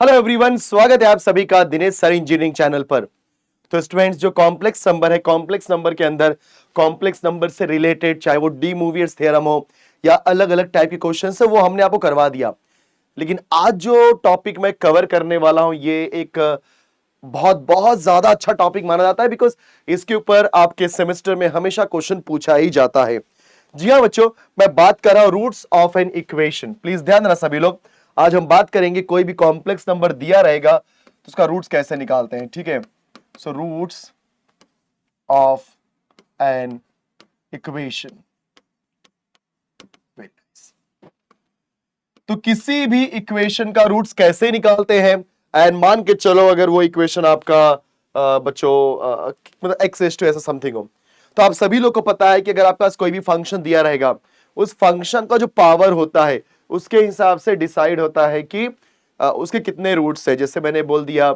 Hello everyone, स्वागत है आप सभी का दिनेश सर इंजीनियरिंग चैनल पर। तो स्टूडेंट्स, जो कॉम्प्लेक्स नंबर है, कॉम्प्लेक्स नंबर के अंदर कॉम्प्लेक्स नंबर से रिलेटेड चाहे वो डी मूवियर्स थ्योरम हो या अलग अलग टाइप के क्वेश्चंस है, वो हमने आपको करवा दिया। लेकिन आज जो टॉपिक मैं कवर करने वाला हूं, ये एक बहुत बहुत ज्यादा अच्छा टॉपिक माना जाता है, बिकॉज इसके ऊपर आपके सेमेस्टर में हमेशा क्वेश्चन पूछा ही जाता है। जी हाँ बच्चों, मैं बात कर रहा हूं roots of an equation. Please ध्यान देना सभी लोग। आज हम बात करेंगे, कोई भी कॉम्प्लेक्स नंबर दिया रहेगा तो उसका रूट्स कैसे निकालते हैं। ठीक है, so roots of an equation. तो किसी भी इक्वेशन का रूट्स कैसे निकालते हैं, एंड मान के चलो अगर वो इक्वेशन आपका बच्चों मतलब एक्स रेस टू ऐसा समथिंग हो, तो आप सभी लोग को पता है कि अगर आपके पास कोई भी फंक्शन दिया रहेगा, उस फंक्शन का जो पावर होता है उसके हिसाब से डिसाइड होता है कि उसके कितने रूट्स है। जैसे मैंने बोल दिया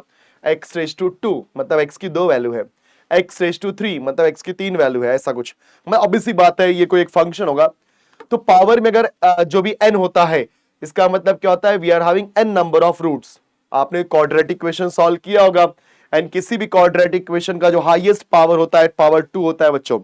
एक्स रेस टू 2 मतलब एक्स की 2 वैल्यू है, एक्स रेस टू 3 मतलब एक्स की 3 वैल्यू है, ऐसा कुछ। मैं ऑब्वियसली बात है, ये कोई एक फंक्शन होगा, तो पावर में अगर जो भी n होता है, इसका मतलब क्या होता है, we are having n number of roots. आपने क्वाड्रेटिक इक्वेशन सॉल्व किया होगा, एंड किसी भी क्वाड्रेटिक इक्वेशन का जो हाईएस्ट पावर होता है पावर 2 होता है बच्चों।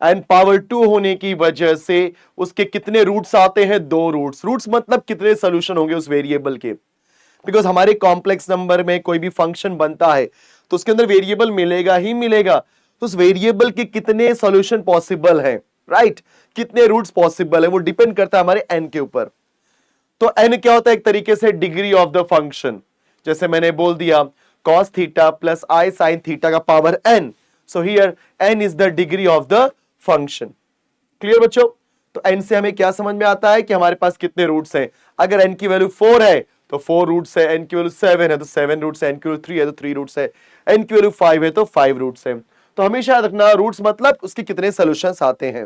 एंड पावर 2 होने की वजह से उसके कितने रूट्स आते हैं, 2 रूट्स। रूट्स मतलब कितने सोल्यूशन होंगे उस वेरिएबल के। बिकॉज हमारे कॉम्प्लेक्स नंबर में कोई भी फंक्शन बनता है तो उसके अंदर वेरिएबल मिलेगा ही मिलेगा, तो उस वेरिएबल के कितने सॉल्यूशन पॉसिबल है, राइट, कितने रूट्स पॉसिबल है, वो डिपेंड करता है हमारे n के ऊपर। तो n क्या होता है, एक तरीके से डिग्री ऑफ द फंक्शन। जैसे मैंने बोल दिया cos theta plus i sine theta का power n, so here n is the degree of the function. Clear बच्चों? तो n से हमें क्या समझ में आता है कि हमारे पास कितने रूट्स हैं। अगर n की वैल्यू 4 है तो 4 रूट्स है, n की वैल्यू 7 है तो 7 रूट्स है, n की वैल्यू 3 है तो 3 रूट्स है, n की वैल्यू 5 है तो 5 रूट्स है। तो हमेशा याद रखना, रूट्स मतलब उसके कितने सॉल्यूशंस आते हैं।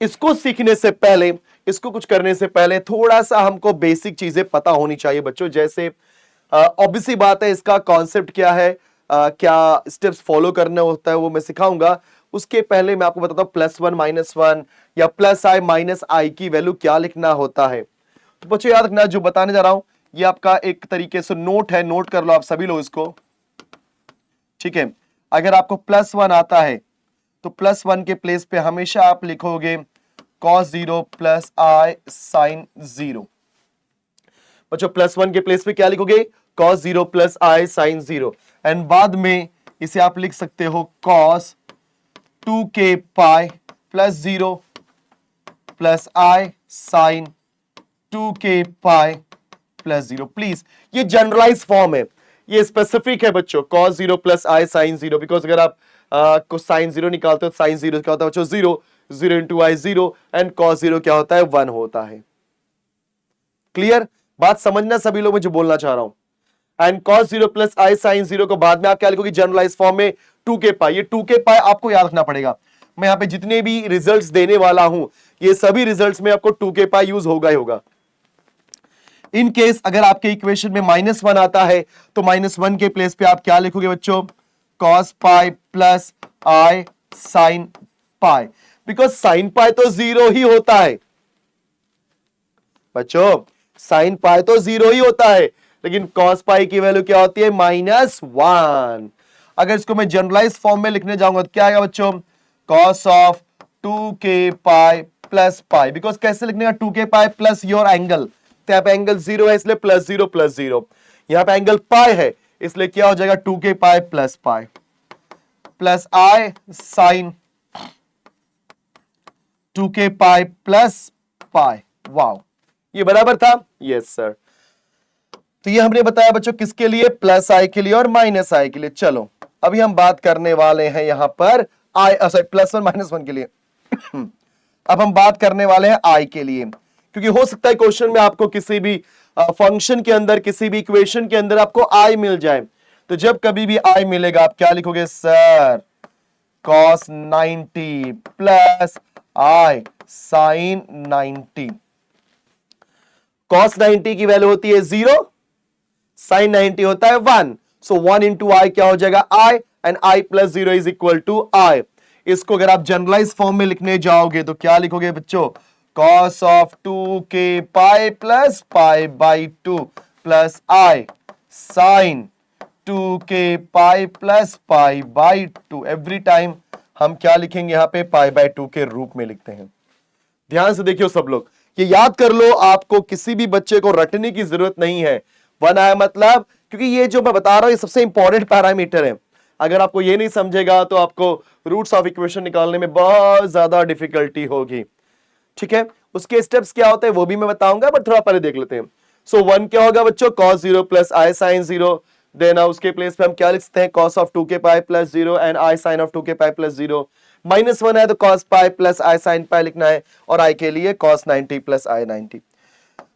इसको सीखने से पहले, इसको कुछ करने से पहले थोड़ा सा हमको बेसिक चीजें पता होनी चाहिए बच्चों। जैसे ऑब्वियसली बात है, इसका कॉन्सेप्ट क्या है, क्या स्टेप्स फॉलो करना होता है, वो मैं सिखाऊंगा। उसके पहले मैं आपको बताता हूं +1 -1 या +i - की वैल्यू क्या लिखना होता है। तो बच्चों याद रखना, जो बताने जा रहा हूं ये आपका एक तरीके से नोट है, नोट कर लो आप सभी लोग इसको। ठीक है, अगर आपको +1 आता है तो +1 के प्लेस पे हमेशा आप लिखोगे cos 0 प्लस i sin 0। बच्चों +1 के प्लेस पे क्या लिखोगे, cos 0 plus i sin 0। And बाद में इसे आप लिख सकते हो cos 2k pi plus 0 plus i sin 2k pi plus 0। Please, ये जनरलाइज फॉर्म है, ये स्पेसिफिक है बच्चों, cos 0 plus i sin 0। Because अगर आप को sin 0 निकालते हो, sin 0 क्या होता है बच्चों, 0, 0 इंटू आई 0, एंड cos 0 क्या होता है, 1 होता है। क्लियर बात समझना सभी लोग, मैं जो बोलना चाह रहा हूं। And cos 0 plus i sin 0 को बाद में आप क्या लिखोगे, जनरलाइज फॉर्म में 2k पाई। ये 2k पाई आपको याद रखना पड़ेगा। मैं यहां पे जितने भी रिजल्ट्स देने वाला हूं, ये सभी रिजल्ट्स में आपको 2k पाई यूज होगा ही होगा। इन केस अगर आपके इक्वेशन में -1 आता है तो -1 के प्लेस पे आप क्या लिखोगे बच्चों, cos pi plus i sin pi. Because sin पाई तो 0 ही होता है बच्चों, sin पाई तो 0 ही होता है, लेकिन cos पाई की वैल्यू क्या होती है, -1। अगर इसको मैं जनरलाइज फॉर्म में लिखने जाऊंगा तो क्या आएगा बच्चों, cos of 2k pi plus pi. Because कैसे लिखने का, 2k pi plus your angle, तो यहाँ पे एंगल 0 है इसलिए +0 +0। यहाँ पे एंगल पाई है इसलिए क्या हो जाएगा, 2k pi plus pi plus i sine 2k pi plus pi. Wow, ये बराबर था, यस सर। तो ये हमने बताया बच्चों किसके लिए, +i के लिए और -i के लिए। चलो अभी हम बात करने वाले हैं यहां पर +1 -1 के लिए। अब हम बात करने वाले हैं i के लिए, क्योंकि हो सकता है क्वेश्चन में आपको किसी भी फंक्शन के अंदर, किसी भी इक्वेशन के अंदर आपको i मिल जाए। तो जब कभी भी i मिलेगा आप क्या लिखोगे, sir cos 90 plus i sin 90। cos 90 की वैल्यू होती है 0, sin 90 होता है 1, सो 1 इंटू आई क्या हो जाएगा, i, एंड i प्लस 0 इज इक्वल टू i। इसको अगर आप जनरलाइज फॉर्म में लिखने जाओगे तो क्या लिखोगे बच्चों, cos of 2k pi plus pi by 2 plus I sin 2k pi plus pi by 2। Every time हम क्या लिखेंगे यहां पे पाई बाय 2 के रूप में लिखते हैं। ध्यान से देखियो सब लोग, ये याद कर लो, आपको किसी भी बच्चे को रटने की जरूरत नहीं है। वन आई मतलब, क्योंकि ये जो मैं बता रहा हूं ये सबसे इंपॉर्टेंट पैरामीटर है। अगर आपको ये नहीं समझेगा तो आपको रूट्स ऑफ इक्वेशन निकालने में बहुत ज्यादा डिफिकल्टी होगी। ठीक है, उसके स्टेप्स क्या होते हैं वो भी मैं बताऊंगा, बट थोड़ा पहले देख लेते हैं। सो वन क्या होगा बच्चों, cos 0 plus i sine 0। Then उसके प्लेस पे हम क्या लिख सकते हैं, cos of 2k pi plus 0 and i sine of 2k pi plus 0। Minus one है तो cos pi plus i sine pi लिखना है, और आई के लिए cos 90 प्लस आई 90।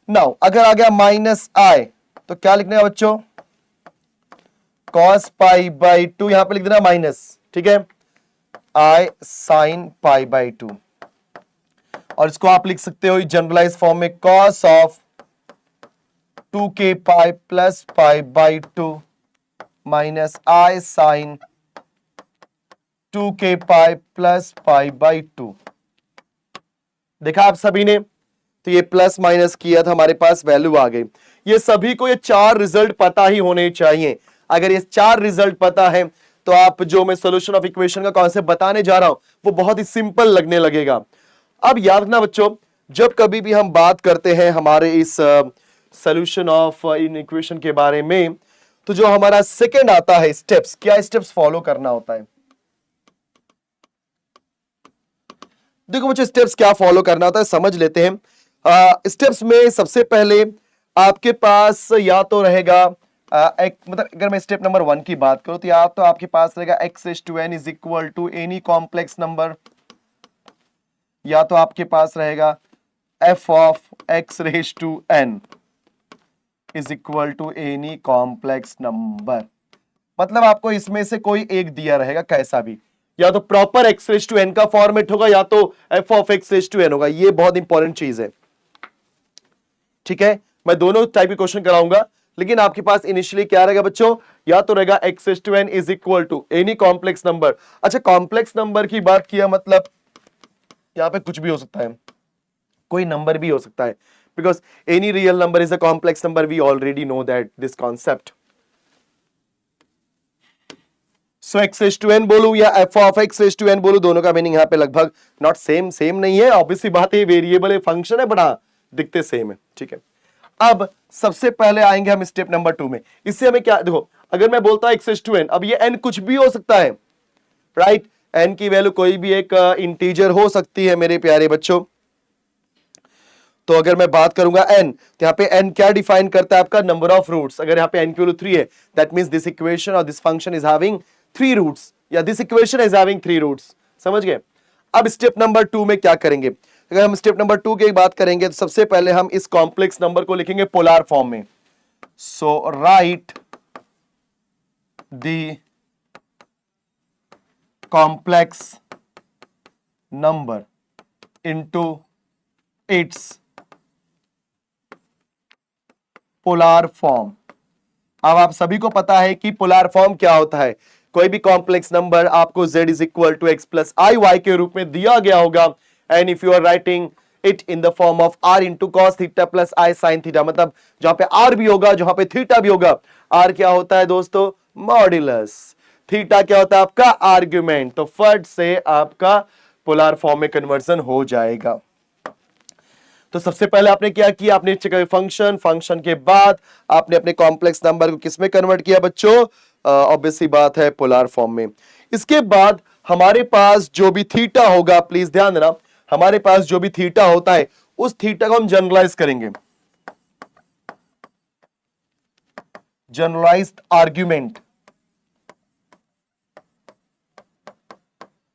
नाउ अगर आ गया माइनस आई तो क्या लिखना है बच्चों, cos पाई बाई 2, यहां पे लिख देना माइनस, ठीक है, आई साइन पाई बाई 2। और इसको आप लिख सकते हो जनरलाइज फॉर्म में, cos of 2k pi plus pi by 2 minus i sine 2k pi plus pi by 2। देखा आप सभी ने, तो ये प्लस माइनस किया था, हमारे पास वैल्यू आ गई। ये सभी को ये चार रिजल्ट पता ही होने चाहिए। अगर ये चार रिजल्ट पता है तो आप जो मैं सॉल्यूशन ऑफ इक्वेशन का कॉन्सेप्ट बताने जा रहा हूं वो बहुत ही सिंपल लगने लगेगा। अब याद रखना बच्चों, जब कभी भी हम बात करते हैं हमारे इस सॉल्यूशन ऑफ इन इक्वेशन के बारे में, तो जो हमारा सेकंड आता है स्टेप्स, क्या स्टेप्स फॉलो करना होता है। देखो बच्चों, स्टेप्स क्या फॉलो करना होता है समझ लेते हैं। स्टेप्स में सबसे पहले आपके पास या तो रहेगा मतलब अगर मैं स्टेप नंबर 1 की बात करूं तो या तो आपके पास रहेगा x raise to n is equal to any complex number, या तो आपके पास रहेगा f of x raise to n is equal to any complex number. मतलब आपको इसमें से कोई एक दिया रहेगा कैसा भी, या तो proper x raise to n का फॉर्मेट होगा या तो f of x raise to n होगा। ये बहुत इंपॉर्टेंट चीज है, ठीक है। मैं दोनों टाइप के क्वेश्चन कराऊंगा, लेकिन आपके पास इनिशियली क्या रहेगा बच्चों, या तो रहेगा x raise to n is equal to any complex number. अच्छा, कॉम्प्लेक्स नंबर की बात किया मतलब यहां पे कुछ भी हो सकता है, कोई नंबर भी हो सकता है, because any real number is a complex number, we already know that this concept. So x raise to n बोलूं या f of x raise to n बोलूं, दोनों का मीनिंग यहां पे लगभग नॉट सेम नहीं है, ऑब्वियसली बात है, वेरिएबल है, फंक्शन है, बड़ा दिखते सेम है, ठीक है। अब सबसे पहले आएंगे हम स्टेप नंबर 2 में। इससे हमें क्या, देखो अगर मैं बोलता हूं x रेज टू n, अब ये n कुछ भी हो सकता है, राइट, n की वैल्यू कोई भी एक इंटीजर हो सकती है मेरे प्यारे बच्चों। तो अगर मैं बात करूंगा n, तो यहां पे n क्या डिफाइन करता है, आपका नंबर ऑफ रूट्स। अगर यहां पे n की वैल्यू 3 है, दैट मींस दिस इक्वेशन और this function is having 3 roots, या this equation is having 3 roots. समझ गए। अब स्टेप नंबर 2 में क्या करेंगे, अगर हम स्टेप नंबर 2 की बात करेंगे तो सबसे पहले हम इस कॉम्प्लेक्स नंबर को लिखेंगे पोलर फॉर्म में। So write the complex number into its polar form. अब आप सभी को पता है कि पोलर फॉर्म क्या होता है। कोई भी कॉम्प्लेक्स नंबर आपको z is equal to x plus i y के रूप में दिया गया होगा, and if you are writing it in the form of r into cos theta plus i sine theta, मतलब जहां पे r भी होगा जहां पे थीटा भी होगा। r क्या होता है दोस्तों, मॉड्यूलस, थीटा क्या होता है आपका आर्ग्यूमेंट। तो फट से आपका पोलर फॉर्म में कन्वर्जन हो जाएगा। तो सबसे पहले आपने क्या किया, आपने चेक फंक्शन, फंक्शन के बाद आपने अपने कॉम्प्लेक्स नंबर को किस में कन्वर्ट किया बच्चों, ऑब्वियसली बात है पोलर फॉर्म में। इसके बाद हमारे पास जो भी थीटा होगा, प्लीज ध्यान देना, हमारे पास जो भी थीटा होता है उस थीटा को हम जनरलाइज करेंगे, जनरलाइज्ड आर्ग्यूमेंट।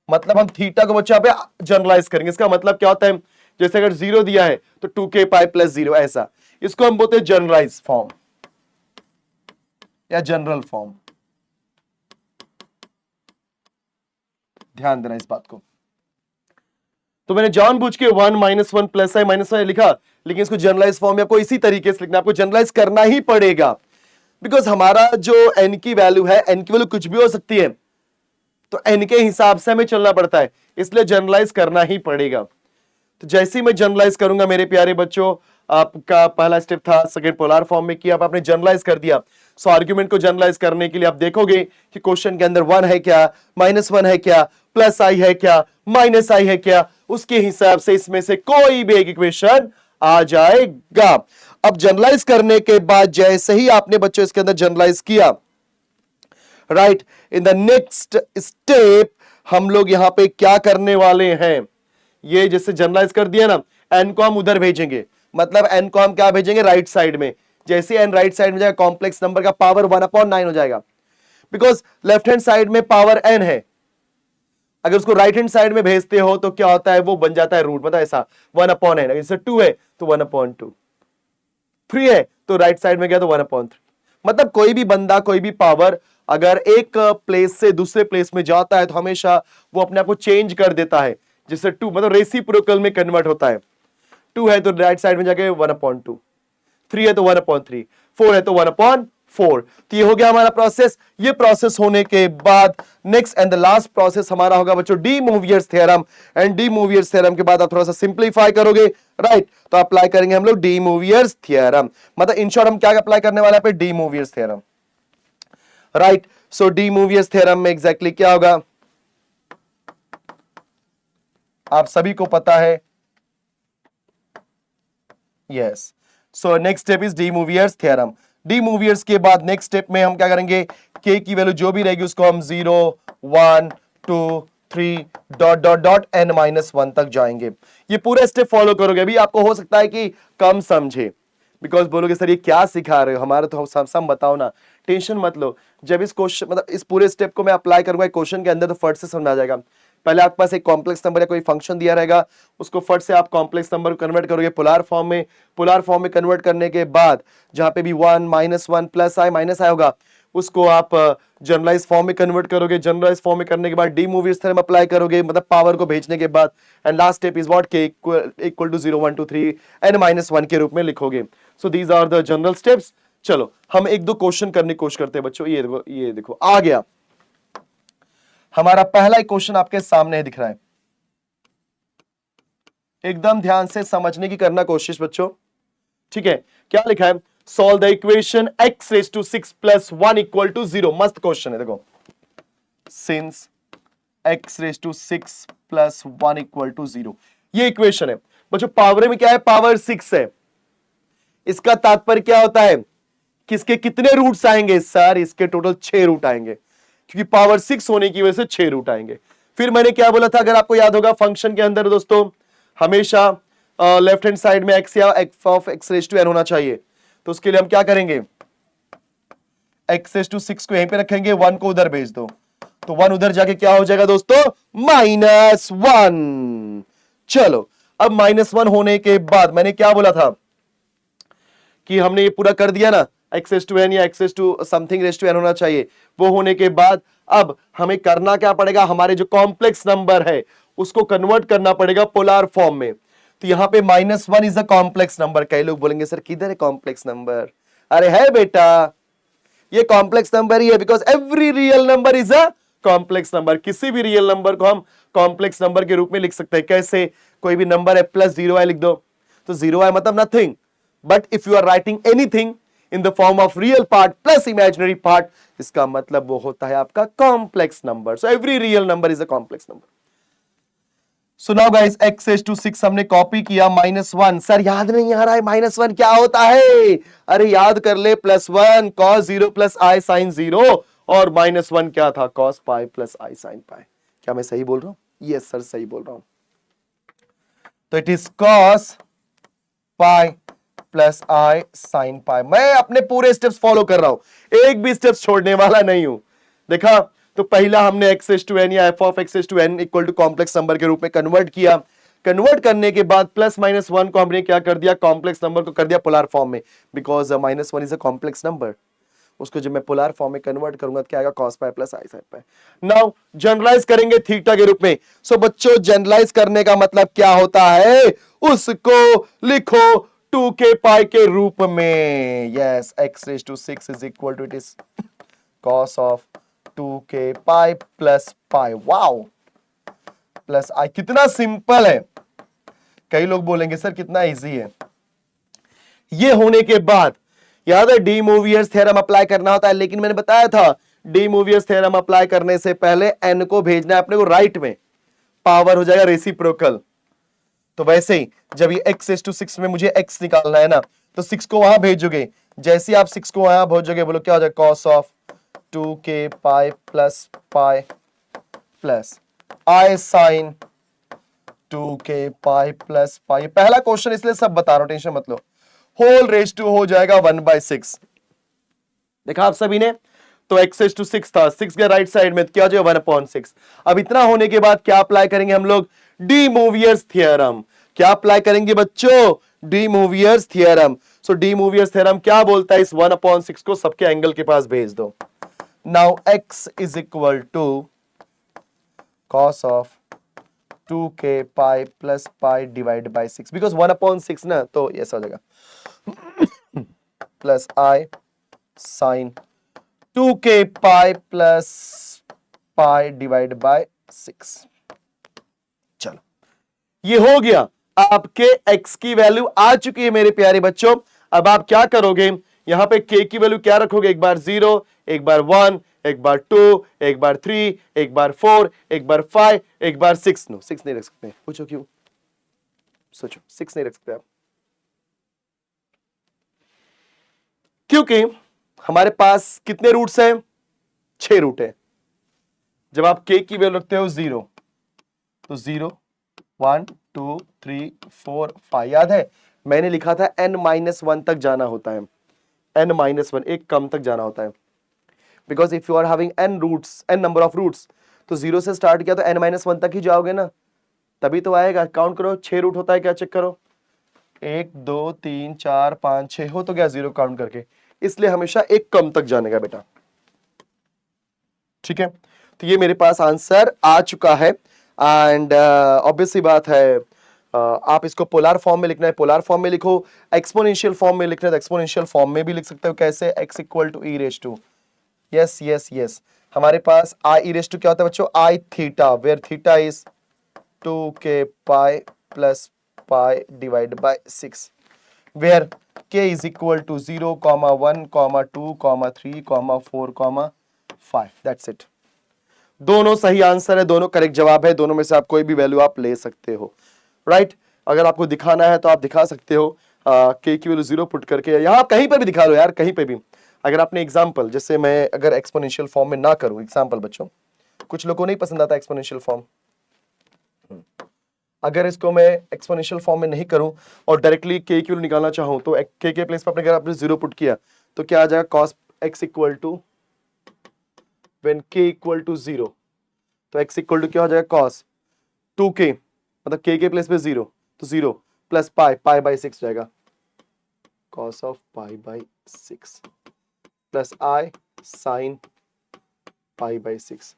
मतलब हम थीटा को बच्चों पे जनरलाइज करेंगे। इसका मतलब क्या होता है, जैसे अगर 0 दिया है तो 2k पाई प्लस 0, ऐसा, इसको हम बोलते हैं जनरलाइज फॉर्म या जनरल फॉर्म। ध्यान देना इस बात को। तो मैंने जानबूझ के 1 माइनस 1 प्लस आई माइनस आई लिखा, लेकिन इसको जनरलाइज फॉर्म या कोई इसी तरीके से लिखना, आपको जनरलाइज करना ही पड़ेगा, बिकॉज हमारा जो n की वैल्यू है, n की वैल्यू कुछ भी हो सकती है, तो n के हिसाब से हमें चलना पड़ता है, इसलिए जनरलाइज करना ही पड़ेगा। तो जैसे ही मैं जनरलाइज करूंगा मेरे प्यारे बच्चों, आपका पहला स्टेप था सेकंड पोलर फॉर्म में किया, आपने जनरलाइज कर दिया। सो आर्ग्यूमेंट को जनरलाइज करने के लिए आप देखोगे कि क्वेश्चन के अंदर 1 है क्या, -1 है क्या, प्लस आई है क्या, माइनस आई है क्या, उसके हिसाब से इसमें से कोई भी एक इक्वेशन आ जाएगा। अब जनरलाइज करने के बाद जैसे ही आपने बच्चों इसके अंदर जनरलाइज किया, right, in the next step हम लोग यहां पे क्या करने वाले हैं, ये जैसे जनरलाइज कर दिया ना, एन को हम उधर भेजेंगे, मतलब एन को हम क्या भेजेंगे, राइट साइड में। जैसे एन राइट साइड में जाएगा, कॉम्प्लेक्स नंबर का पावर 1/9 हो जाएगा, बिकॉज लेफ्ट हैंड साइड में पावर एन है। अगर उसको राइट हैंड साइड में भेजते हो तो क्या होता है, वो बन जाता है रूट, मतलब ऐसा 1/n। जैसे 2 है तो 1/2, 3 है तो राइट साइड में गया तो 1/3। मतलब कोई भी बंदा, कोई भी पावर अगर एक प्लेस से दूसरे प्लेस में जाता है तो हमेशा वो अपने आप को चेंज कर देता है। जैसे 2 मतलब रेसिप्रोकल में कन्वर्ट होता है। 2 है तो राइट साइड में जाके 1/2, 3 है तो 1/3, 4 है तो 1/4। तो ये हो गया हमारा प्रोसेस। ये प्रोसेस होने के बाद next and the last process हमारा होगा बच्चों De Moivre's theorem. And De Moivre's theorem के बाद आप थोड़ा सा सिंप्लीफाई करोगे, राइट, तो अप्लाई करेंगे हम लोग डी मूवियर्स थ्योरम। मतलब इन शॉर्ट हम क्या अप्लाई करने वाले हैं पे, De Moivre's theorem, right. So De Moivre's theorem में एग्जैक्टली क्या होगा आप सभी को पता है, yes. So next step is De Moivre's theorem. De Moivre's के बाद नेक्स्ट स्टेप में हम क्या करेंगे, के की वैल्यू जो भी रहेगी उसको हम 0 1 2 3 डॉट डॉट डॉट n-1 तक जाएंगे। ये पूरा स्टेप फॉलो करोगे। अभी आपको हो सकता है कि कम समझे, बिकॉज बोलोगे सर ये क्या सिखा रहे हो, हमारे तो सब बताओ ना। टेंशन मत लो, जब इस क्वेश्चन मतलब इस पूरे स्टेप को मैं अप्लाई करूंगा क्वेश्चन के अंदर तो फट से समझ आ जाएगा। पहले आपके पास एक कॉम्प्लेक्स नंबर या कोई फंक्शन दिया रहेगा, उसको फट से आप कॉम्प्लेक्स नंबर को कन्वर्ट करोगे पोलर फॉर्म में। पोलर फॉर्म में कन्वर्ट करने के बाद जहां पे भी 1 -1 प्लस आई माइनस आई होगा उसको आप जनरलाइज फॉर्म में कन्वर्ट करोगे। जनरलाइज फॉर्म में करने के बाद डी मूवियर्स थ्योरम अप्लाई करोगे, मतलब पावर को भेजने के बाद। And last step is what, k equal to 0 1 2 3 n-1 के रूप में लिखोगे। So these are the general steps. चलो हम एक दो क्वेश्चन करने की कोशिश करते हैं बच्चों। ये देखो आ गया हमारा पहला क्वेश्चन आपके सामने दिख रहा है। एकदम ध्यान से समझने की करना कोशिश बच्चों, ठीक है। क्या लिखा है, सॉल्व द इक्वेशन x⁻6 + 1 = 0। मस्त क्वेश्चन है देखो, सिंस x⁻6 + 1 = 0 ये इक्वेशन है बच्चों। पावर में क्या है, पावर 6 है। इसका तात्पर्य क्या होता है, किसके कितने रूट्स आएंगे सर, इसके टोटल 6 रूट आएंगे, क्योंकि पावर 6 होने की वजह से 6 रूट आएंगे। फिर मैंने क्या बोला था, अगर आपको याद होगा फंक्शन के अंदर दोस्तों हमेशा लेफ्ट हैंड साइड में x या x⁻n होना चाहिए। तो उसके लिए हम क्या करेंगे, x⁻6 को यहीं पे रखेंगे, 1 को उधर भेज दो, तो 1 उधर जाके क्या हो जाएगा दोस्तों, -1। चलो अब -1 होने के बाद मैंने क्या बोला था कि हमने ये पूरा कर दिया ना, x⁻n या x⁻n होना चाहिए। वो होने के बाद अब हमें करना क्या पड़ेगा, हमारे जो कॉम्प्लेक्स नंबर है उसको कन्वर्ट करना पड़ेगा पोलर फॉर्म में। तो यहां पे -1 इज अ कॉम्प्लेक्स नंबर। कई लोग बोलेंगे सर किधर है कॉम्प्लेक्स नंबर, अरे है बेटा, ये कॉम्प्लेक्स नंबर ही है, because every real number is a complex number. किसी भी रियल नंबर को हम कॉम्प्लेक्स नंबर के रूप में लिख सकते हैं। कैसे, कोई भी नंबर है +0i लिख दो, तो 0i मतलब nothing, but if you are writing anything in the form of real part plus imaginary part, इसका मतलब वो होता है आपका complex number. So every real number is a complex number. So now guys x⁻6 हमने copy किया, -1 sir याद नहीं आ रहा है -1 क्या होता है, अरे याद कर ले, +1 cos 0 + i sin 0, और -1 क्या था, cos π + i sin π। क्या मैं सही बोल रहा हूं, यस सर सही बोल रहा हूं। तो it is cos π + i sin π। मैं अपने पूरे स्टेप्स फॉलो कर रहा हूं, एक भी स्टेप्स छोड़ने वाला नहीं हूं। देखा, तो पहला हमने x⁻n या f(x⁻n) equal to complex number के रूप में कन्वर्ट किया। कन्वर्ट करने के बाद +-1 को हमने क्या कर दिया, कॉम्प्लेक्स नंबर को कर दिया पोलर फॉर्म में, because -1 is a complex number. उसको जब मैं पोलर फॉर्म में कन्वर्ट करूंगा तो क्या आएगा, cos π + i sin π। Now generalise करेंगे थीटा के रूप में। सो बच्चों जनरलाइज करने का मतलब क्या होता है, उसको लिखो 2k π के रूप में। Yes, x⁻6 is equal to, it is cos of 2k π + π, wow, plus i। कितना सिंपल है, कई लोग बोलेंगे सर कितना इजी है। ये होने के बाद याद है डी मूवियर्स थ्योरम अप्लाई करना होता है, लेकिन मैंने बताया था डी मूवियर्स थ्योरम अप्लाई करने से पहले एन को भेजना है अपने को राइट में, पावर हो जाएगा रेसिप्रोकल। तो वैसे ही जब ये x⁻6 में मुझे x निकालना है ना, तो 6 को वहां भेजोगे, जैसे आप 6 को वहां भेजोगे बोलो क्या हो जाएगा, cos of 2k pi plus pi plus i sine 2k pi plus pi. पहला क्वेश्चन इसलिए सब बता रहा हूं, टेंशन मत लो। होल रेज टू हो जाएगा 1/6। देखा आप सभी ने, तो x⁻6 था, 6 के राइट साइड में क्या हो जाएगा 1/6। अब इतना होने के बाद क्या अप्लाई करेंगे हम लोग, डी मूवियर्स थ्योरम। क्या अप्लाई करेंगे बच्चों, डी मूवियर्स थ्योरम। सो डी मूवियर्स थ्योरम क्या बोलता है, इस 1/6 को सबके एंगल के पास भेज दो। Now x is equal to cos of 2k pi plus pi divide by 6, because 1/6 ना, तो ऐसा हो जाएगा plus i sine 2k pi plus pi divide by 6। चलो ये हो गया, आपके x की वैल्यू आ चुकी है मेरे प्यारे बच्चों। अब आप क्या करोगे, यहां पे k की वैल्यू क्या रखोगे, एक बार 0, एक बार 1, एक बार 2, एक बार 3, एक बार 4, एक बार 5, एक बार 6। नो 6 नहीं रख सकते, पूछो क्यों, सोचो 6 नहीं रख सकते आप, क्योंकि हमारे पास कितने रूट्स हैं, 6 रूट है। जब आप k की वैल्यू रखते हो 0, तो 0 1 2 3 4 5, याद है मैंने लिखा था n-1 तक जाना होता है, n-1 एक कम तक जाना होता है। Because if you are having n roots, n number of roots, तो 0 से स्टार्ट किया तो n-1 तक ही जाओगे ना, तभी तो आएगा। काउंट करो 6 रूट होता है क्या, चेक करो, 1 2 3 4 5 6 हो तो गया 0 काउंट करके, इसलिए हमेशा एक कम तक जाने का बेटा, ठीक है। तो ये मेरे पास आंसर आ चुका है, एंड ऑब्वियस सी बात है, आप इसको पोलर फॉर्म में लिखना है पोलर फॉर्म में लिखो, एक्सपोनेंशियल फॉर्म में लिखना है तो एक्सपोनेंशियल फॉर्म में भी लिख सकते हो। कैसे, x equal to e raise to, yes yes yes, हमारे पास आई ई रेज टू क्या होता है बच्चों, i theta, where theta is 2k pi plus pi divide by 6, where k is equal to 0, 1, 2, 3, 4, 5। That's it. दोनों सही आंसर है, दोनों करेक्ट जवाब है, दोनों में से आप कोई भी वैल्यू आप ले सकते हो, राइट। अगर आपको दिखाना है तो आप दिखा सकते हो, k की वैल्यू 0 पुट करके, यहां कहीं पर भी दिखा लो यार, कहीं पे भी। अगर आपने एग्जांपल, जैसे मैं अगर एक्सपोनेंशियल फॉर्म में ना करूं, एग्जांपल बच्चों, कुछ लोगों को नहीं पसंद आता एक्सपोनेंशियल फॉर्म, अगर इसको मैं एक्सपोनेंशियल फॉर्म में नहीं करूं और डायरेक्टली k की वैल्यू निकालना चाहूं, तो k के प्लेस पर अपने अगर आपने 0 पुट किया तो क्या आ जाएगा, cos x equal to when k equal to 0, तो x इक्वल टू क्या हो जाएगा, cos 2k, मतलब k के प्लेस पे 0, तो 0 प्लस पाई, पाई बाई 6 जाएगा, cos of pi by 6 plus i sine pi by 6।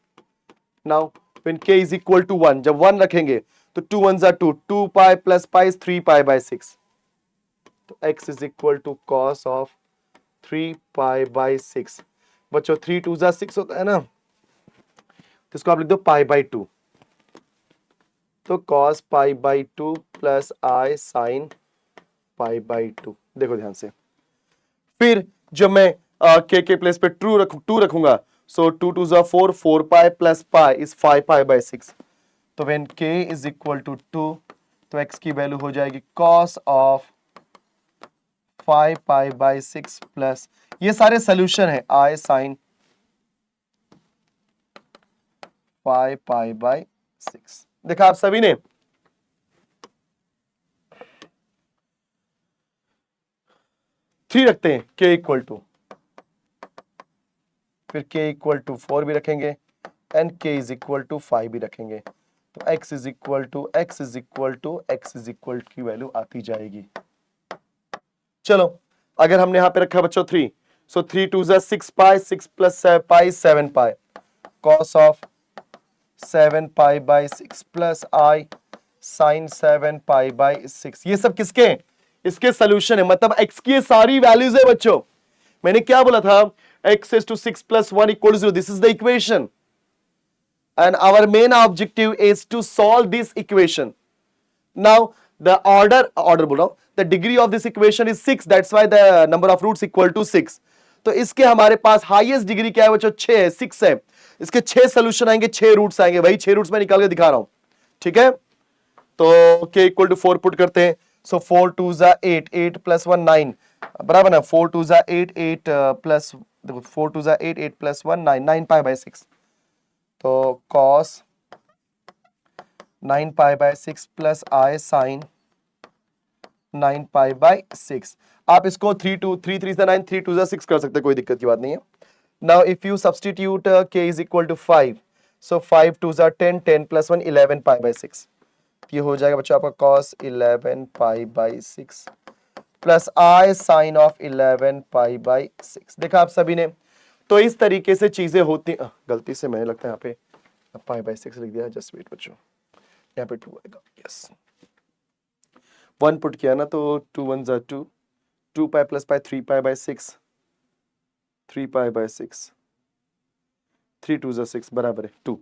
Now when k is equal to 1, जब 1 रखेंगे तो 2 1 2, 2 pi plus pi is 3 pi by 6, तो x is equal to cos of 3 pi by 6। बच्चों 3 2 6 होता है ना, तो इसको आप लिख दो पाई बाई 2, तो cos pi by 2 plus i sine pi by 2। देखो ध्यान से, फिर जब मैं k के प्लेस पे 2 रखूंगा, so 2 2 4, 4 pi plus pi is 5 pi by 6, तो when k is equal to 2, तो x की वैल्यू हो जाएगी cos of 5 pi by 6 plus, ये सारे सोल्यूशन है, i साइन 5 पाई बाई 6। देखा आप सभी ने, थ्री रखते हैं k इक्वल टू, फिर k इक्वल टू 4 भी रखेंगे and k is equal to 5 भी रखेंगे, तो x is equal to x is equal to x is equal की वैल्यू आती जाएगी। चलो अगर हमने यहां पे रखा बच्चों 3, so 3 2 6 pi, 6 plus pi 7 pi, cos of 7 pi by 6 plus i sine 7 pi by 6। ये सब किसके, इसके सोल्यूशन है, मतलब x की सारी वैल्यूज है बच्चों। मैंने क्या बोला था, x is to 6 plus 1 equal to 0, this is the equation and our main objective is to solve this equation. Now the order बोल रहा हूं, the degree of this equation is 6, that's why the number of roots equal to 6। तो इसके हमारे पास highest degree क्या है बच्चों? 6 है, 6 है। इसके 6 सोल्यूशन आएंगे, 6 रूट्स आएंगे, वही 6 रूट्स मैं निकाल के दिखा रहा हूं, ठीक है। तो k इक्वल टू 4 पुट करते हैं, सो 4 2 जा 8, 8 प्लस 1 9, बराबर ना। 4 2 जा 8, 8 प्लस, देखो 4 2 जा 8, 8 प्लस 1 9, 9 पाई बाय 6, तो cos 9 pi by 6 plus i sine 9 pi by 6। आप इसको 3 2 3 3 से 9, 3 2 जा 6 कर सकते हैं, कोई दिक्कत की बात नहीं है। Now if you substitute k is equal to 5, so 5 2 जा 10, 10 प्लस 1 11 पाई बाय 6। ये हो जाएगा बच्चों आपका cos 11 pi by 6 plus i sine of 11 pi by 6। देखा आप सभी ने। तो इस तरीके से चीजें होती, गलती से मैंने लगता है यहाँ पे पाई बाई 6 लिख दिया, जस्ट वेट बच्चों, यहाँ पे 2 आएगा, यस 1 पुट किया ना, तो 2 1 जा 2, 2 pi plus pi 3 pi by 6, 3 pi by 6, 3 2 जा 6 बराबर है 2।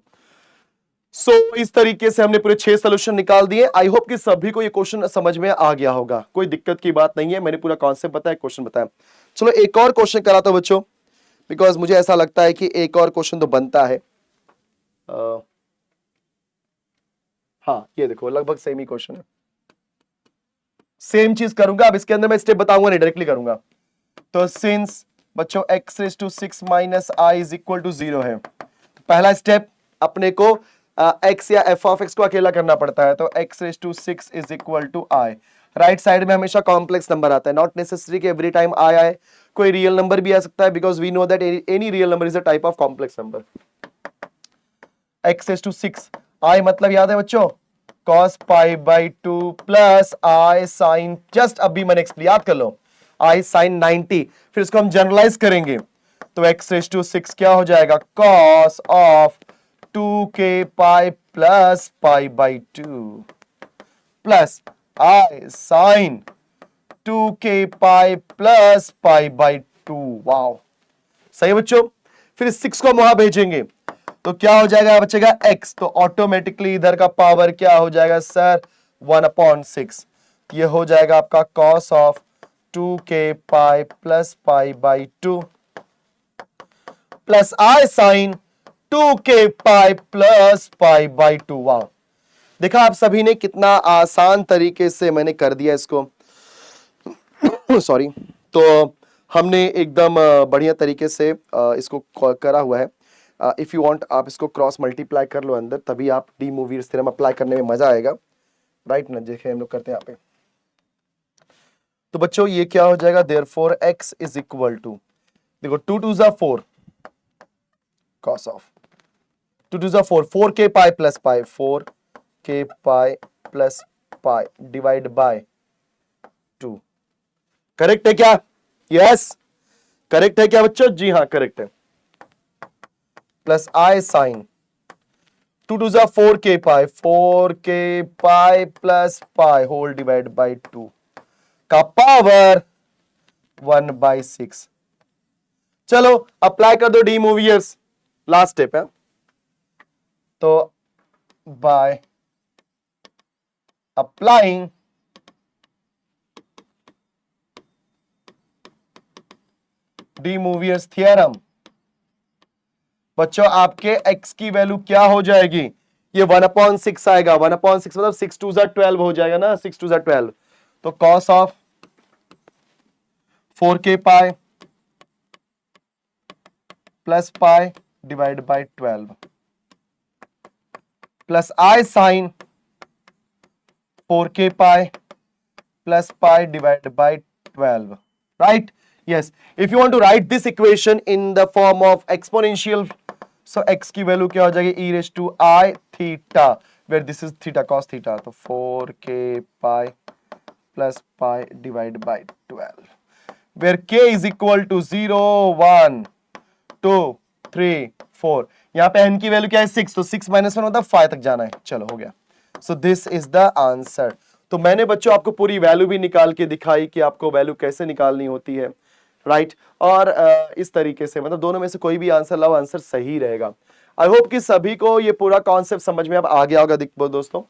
सो इस तरीके से हमने पूरे 6 सोल्यूशन निकाल दिए। आई होप कि सभी को ये क्वेश्चन समझ में आ गया होगा, कोई दिक्कत की बात नहीं है, मैंने पूरा कॉन्सेप्ट बताया, क्वेश्चन बताया। चलो एक और क्वेश्चन कराता हूं बच्चों, बिकॉज मुझे ऐसा लगता है कि एक और क्वेश्चन तो बनता है। हाँ ये देखो लगभग सेम ही क्वेश्चन है, सेम चीज करूंगा। अब इसके अंदर मैं स्टेप बताऊंगा नहीं, डायरेक्टली करूंगा। तो सिंस बच्चों x raise to 6 minus i is equal to 0 है, पहला स्टेप अपने को x या f ऑफ x को अकेला करना पड़ता है। तो x raise to 6 is equal to i, right side में हमेशा कॉम्प्लेक्स नंबर आता है, नॉट नेसेसरी कि एवरी टाइम i आए, कोई रियल नंबर भी आ सकता है, because we know that any real number is a type of complex number. x raise to 6, i मतलब याद है बच्चों cos pi by 2 plus i sine, just अभी मैंने एक्सप्लेन, याद कर लो, i साइन 90। फिर इसको हम जनरलाइज करेंगे, तो x रेज टू 6 क्या हो जाएगा? cos of 2k pi plus pi by 2 plus i sine 2k pi plus pi by 2। Wow, सही बच्चों। फिर 6 को हम वहां भेजेंगे, तो क्या हो जाएगा बचेगा x, तो ऑटोमेटिकली इधर का पावर क्या हो जाएगा सर? 1/6। ये हो जाएगा आपका cos of 2k pi plus pi by 2 plus i sine 2k pi plus pi by 2। वाह, देखा आप सभी ने कितना आसान तरीके से मैंने कर दिया इसको। सॉरी। तो हमने एकदम बढ़िया तरीके से इसको करा हुआ है। इफ यू वांट आप इसको क्रॉस मल्टीप्लाई कर लो अंदर, तभी आप डी मूवी थ्योरम अप्लाई करने में मजा आएगा, राइट ना। देखिए हम लोग करते हैं यहाँ पे। तो बच्चों ये क्या हो जाएगा? Therefore x is equal to, देखो 2 2 जा 4, cos ऑफ 2 2 जा 4, 4k pi plus pi, 4k pi plus pi divide by 2। Correct है क्या? यस करेक्ट है क्या बच्चों? जी हाँ करेक्ट है। प्लस i साइन 2 2 जा 4k pi, 4k pi plus pi whole divide by 2 का पावर 1/6। चलो अप्लाई कर दो डी मूवियर्स, लास्ट स्टेप है। तो बाय अप्लाइंग डी मूवियर्स थियरम, बच्चों आपके x की वैल्यू क्या हो जाएगी? ये 1/6 आएगा। 1/6 मतलब 6 2 जा 12 हो जाएगा ना, 6 2 जा 12। तो cos of 4k pi plus pi divide by 12 plus i sine 4k pi plus pi divided by 12, right? Yes. If you want to write this equation in the form of exponential, so x की value क्या हो जाएगी? e raised to I theta, where this is theta cos theta, तो 4k pi plus pi divided by 12, where k is equal to 0 1 2 3 4। यहाँ पे n की value क्या है? 6, तो 6 - 1 होता है 5 तक जाना है। चलो हो गया। So this is the answer. तो मैंने बच्चों आपको पूरी वैल्यू भी निकाल के दिखाई कि आपको वैल्यू कैसे निकालनी होती है, राइट। और इस तरीके से मतलब दोनों में से कोई भी आंसर लाओ, आंसर सही रहेगा। आई होप कि सभी को ये पूरा कॉन्सेप्ट समझ में अब आ गया होगा दोस्तों।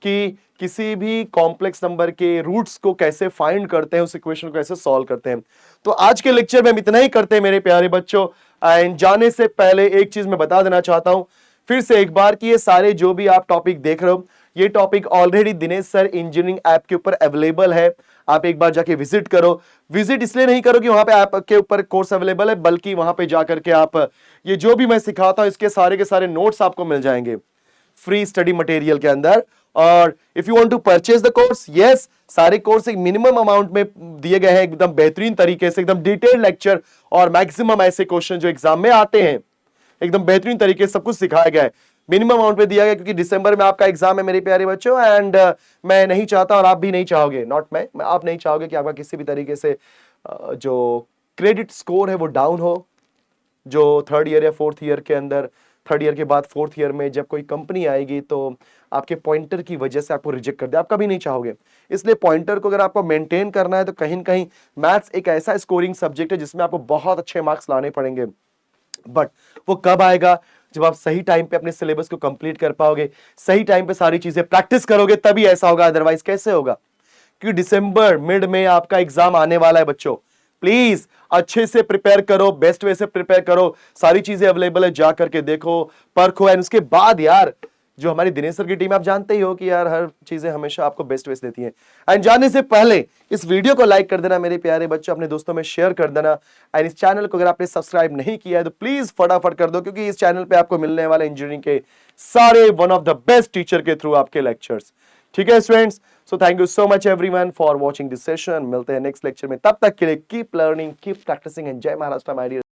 कि किसी भी कॉम्प्लेक्स नंबर के रूट्स को कैसे फाइंड करते हैं, उस इक्वेशन को कैसे सॉल्व करते हैं। तो आज के लेक्चर में हम इतना ही करते हैं मेरे प्यारे बच्चों। एंड जाने से पहले एक चीज मैं बता देना चाहता हूं फिर से एक बार कि ये सारे जो भी आप टॉपिक देख रहे हो, ये topic already Dinesh sir engineering app के ऊपर अवेलेबल है। आप एक बार जाके विजिट करो। विजिट इसलिए नहीं करो कि वहां पे ऐप के ऊपर कोर्स अवेलेबल है, बल्कि वहां पे जाकर के आप ये जो भी मैं सिखाता हूं इसके सारे के सारे नोट्स आपको मिल जाएंगे फ्री स्टडी मटेरियल के अंदर। और if you want to purchase the course, yes, सारे कोर्स एक मिनिमम अमाउंट में दिए गए हैं, एकदम बेहतरीन तरीके से, एकदम डिटेल्ड लेक्चर और मैक्सिमम ऐसे क्वेश्चन जो एग्जाम में आते हैं, एकदम बेहतरीन तरीके से सब कुछ सिखाया गया है। मिनिमम अमाउंट पे दिया गया क्योंकि दिसंबर में आपका एग्जाम है मेरे प्यारे बच्चों। एंड मैं नहीं चाहता और आप भी नहीं चाहोगे, नॉट मैं, आप नहीं चाहोगे कि आपका किसी भी तरीके से जो क्रेडिट स्कोर है वो डाउन हो। जो थर्ड ईयर या फोर्थ ईयर के अंदर, थर्ड ईयर के बाद फोर्थ ईयर में जब कोई कंपनी आएगी तो आपके पॉइंटर की वजह से आपको रिजेक्ट कर दे, आप कभी नहीं चाहोगे। इसलिए पॉइंटर को अगर आपको मेंटेन करना है तो कहीं ना कहीं मैथ्स एक ऐसा स्कोरिंग सब्जेक्ट है जिसमें आपको बहुत अच्छे मार्क्स लाने पड़ेंगे। बट वो कब आएगा? जब आप सही टाइम पे अपने सिलेबस को कंप्लीट कर पाओगे, सही टाइम पे सारी चीजें प्रैक्टिस करोगे, तभी ऐसा होगा। अदरवाइज कैसे होगा? क्योंकि दिसंबर मिड में आपका एग्जाम आने वाला है बच्चों। प्लीज अच्छे से प्रिपेयर करो, बेस्ट वे से प्रिपेयर करो, सारी चीजें अवेलेबल है, जा करके देखो, परखो। एंड उसके बाद यार जो हमारी दिनेश सर की टीम, आप जानते ही हो कि यार हर चीजें हमेशा आपको बेस्ट वे से देती है। एंड जाने से पहले इस वीडियो को लाइक कर देना मेरे प्यारे बच्चों, अपने दोस्तों में शेयर कर देना। एंड इस चैनल को अगर आपने सब्सक्राइब नहीं किया है तो प्लीज फटाफट कर दो, क्योंकि इस चैनल पे आपको मिलने वाले इंजीनियरिंग के सारे one of the best teacher के थ्रू आपके लेक्चर्स। ठीक है students, so thank you so much everyone for watching this session. मिलते हैं नेक्स्ट लेक्चर में, तब तक के लिए keep learning, keep practicing and जय महाराष्ट्र माय डियर।